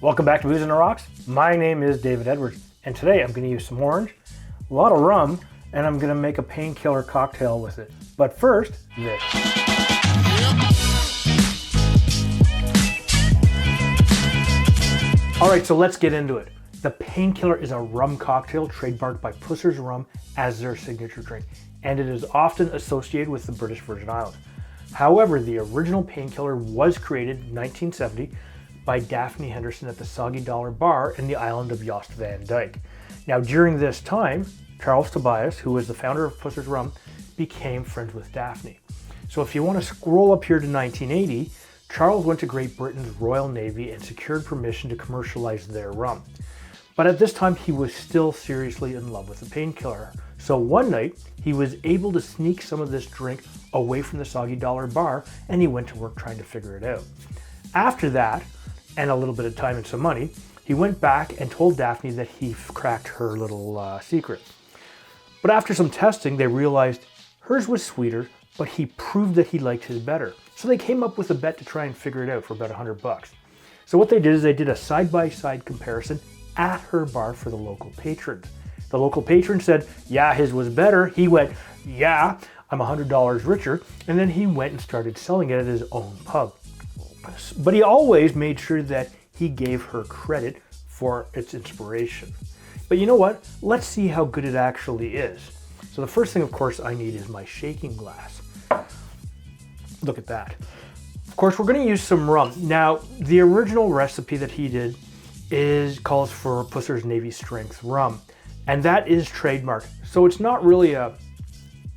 Welcome back to Booze and the Rocks. My name is David Edwards, and today I'm going to use some orange, a lot of rum, and I'm going to make a painkiller cocktail with it. But first, this. Alright, so let's get into it. The Painkiller is a rum cocktail trademarked by Pusser Rum as their signature drink, and it is often associated with the British Virgin Islands. However, the original Painkiller was created in 1970 by Daphne Henderson at the Soggy Dollar Bar in the island of Jost Van Dyke. Now, during this time, Charles Tobias, who was the founder of Pusser's Rum, became friends with Daphne. So if you want to scroll up here to 1980, Charles went to Great Britain's Royal Navy and secured permission to commercialize their rum. But at this time, he was still seriously in love with the Painkiller. So one night, he was able to sneak some of this drink away from the Soggy Dollar Bar, and he went to work trying to figure it out. After that, and a little bit of time and some money, he went back and told Daphne that he cracked her little secret. But after some testing, they realized hers was sweeter, but he proved that he liked his better. So they came up with a bet to try and figure it out for about $100. So what they did is they did a side-by-side comparison at her bar for the local patrons. The local patron said, yeah, his was better. He went, yeah, I'm $100 richer. And then he went and started selling it at his own pub. But he always made sure that he gave her credit for its inspiration. But you know what? Let's see how good it actually is. So the first thing, of course, I need is my shaking glass. Look at that. Of course, we're going to use some rum. Now, the original recipe that he did calls for Pusser's Navy Strength rum. And that is trademarked. So it's not really a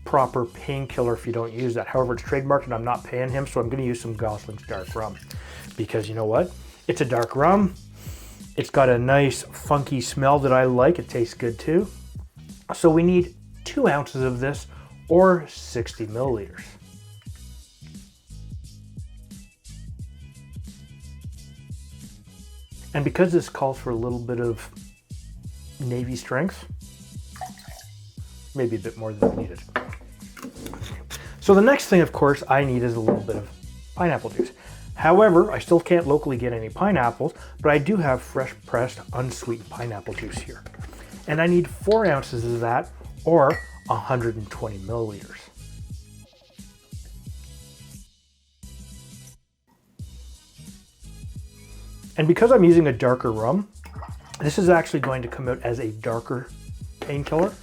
proper painkiller if you don't use that. However, it's trademarked and I'm not paying him, so I'm going to use some Gosling's Dark Rum. Because you know what? It's a dark rum. It's got a nice funky smell that I like. It tastes good too. So we need 2 ounces of this, or 60 milliliters. And because this calls for a little bit of Navy strength, maybe a bit more than needed. So the next thing, of course, I need is a little bit of pineapple juice. However, I still can't locally get any pineapples, but I do have fresh pressed unsweetened pineapple juice here. And I need 4 ounces of that, or 120 milliliters. And because I'm using a darker rum, this is actually going to come out as a darker painkiller.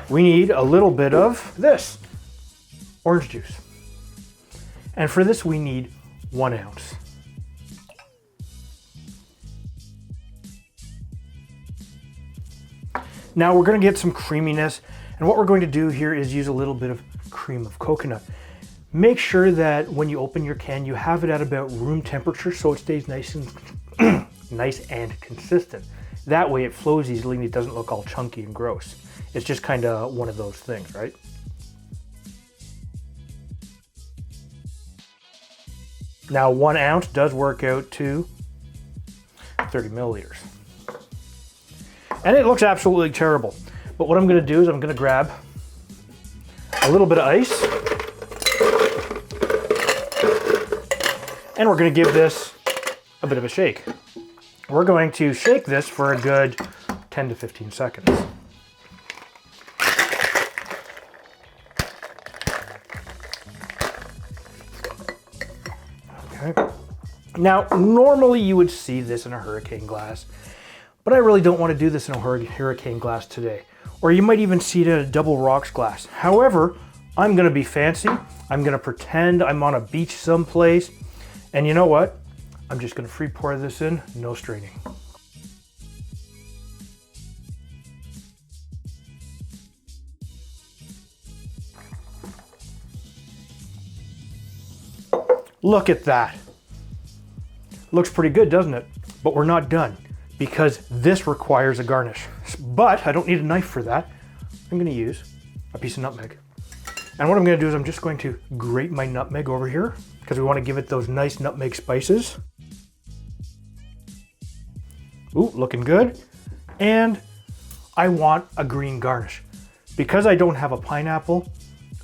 We need a little bit of this, orange juice. And for this, we need 1 ounce. Now we're going to get some creaminess, and what we're going to do here is use a little bit of cream of coconut. Make sure that when you open your can, you have it at about room temperature so it stays nice and nice and consistent. That way it flows easily and it doesn't look all chunky and gross. It's just kind of one of those things, right? Now 1 ounce does work out to 30 milliliters. And it looks absolutely terrible. But what I'm going to do is I'm going to grab a little bit of ice. And we're going to give this a bit of a shake. We're going to shake this for a good 10 to 15 seconds. Okay. Now, normally you would see this in a hurricane glass, but I really don't want to do this in a hurricane glass today. Or you might even see it in a double rocks glass. However, I'm going to be fancy. I'm going to pretend I'm on a beach someplace. And you know what? I'm just going to free pour this in, no straining. Look at that. Looks pretty good, doesn't it? But we're not done because this requires a garnish. But I don't need a knife for that. I'm going to use a piece of nutmeg. And what I'm going to do is I'm just going to grate my nutmeg over here because we want to give it those nice nutmeg spices. Ooh, looking good. And I want a green garnish. Because I don't have a pineapple,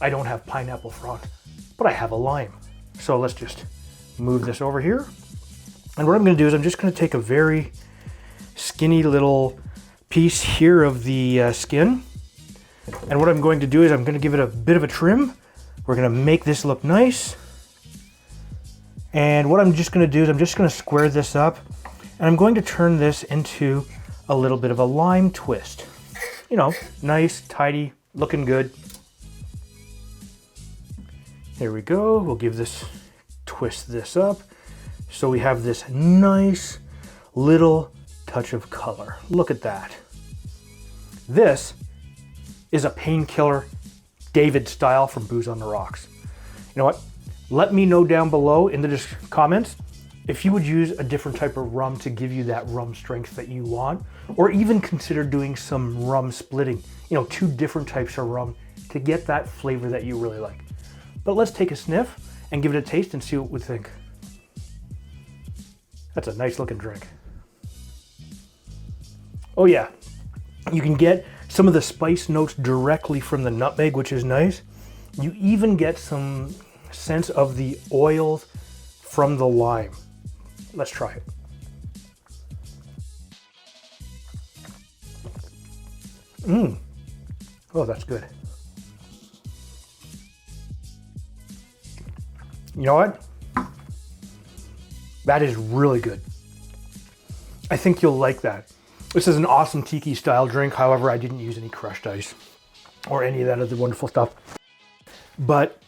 I don't have pineapple frond, but I have a lime. So let's just move this over here. And what I'm going to do is I'm just going to take a very skinny little piece here of the skin. And what I'm going to do is I'm going to give it a bit of a trim. We're going to make this look nice. And what I'm just going to do is I'm just going to square this up. And I'm going to turn this into a little bit of a lime twist. You know, nice, tidy, looking good. Here we go. We'll give this, twist this up. So we have this nice little touch of color. Look at that. This is a Painkiller David style from Booze on the Rocks. You know what? Let me know down below in the comments if you would use a different type of rum to give you that rum strength that you want, or even consider doing some rum splitting, you know, 2 different types of rum to get that flavor that you really like. But let's take a sniff and give it a taste and see what we think. That's a nice looking drink. Oh yeah, you can get some of the spice notes directly from the nutmeg, which is nice. You even get some sense of the oils from the lime. Let's try it. Oh, that's good. You know what? That is really good. I think you'll like that. This is an awesome tiki style drink. However, I didn't use any crushed ice or any of that other wonderful stuff. But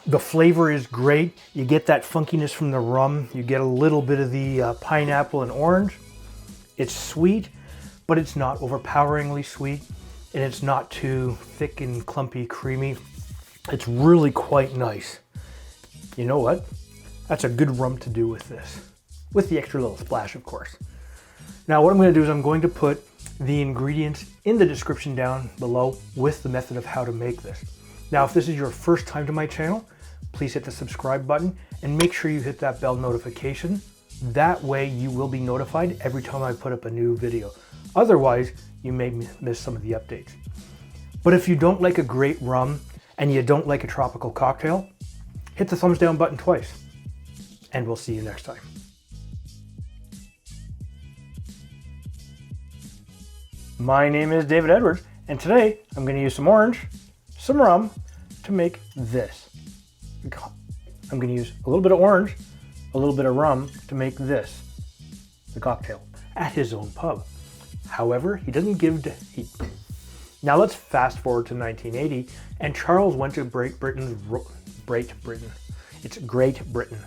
the flavor is great. You get that funkiness from the rum. You get a little bit of the pineapple and orange. It's sweet, but it's not overpoweringly sweet. And it's not too thick and clumpy, creamy. It's really quite nice. You know what? That's a good rum to do with this. With the extra little splash, of course. Now what I'm going to do is I'm going to put the ingredients in the description down below with the method of how to make this. Now if this is your first time to my channel, please hit the subscribe button and make sure you hit that bell notification. That way you will be notified every time I put up a new video. Otherwise, you may miss some of the updates. But if you don't like a great rum and you don't like a tropical cocktail, hit the thumbs down button twice. And we'll see you next time. My name is David Edwards, and today I'm going to use some orange, some rum to make this. I'm going to use a little bit of orange, a little bit of rum to make this, the cocktail, at his own pub. However, he doesn't give Now let's fast forward to 1980, and Charles went to Great Britain. It's Great Britain.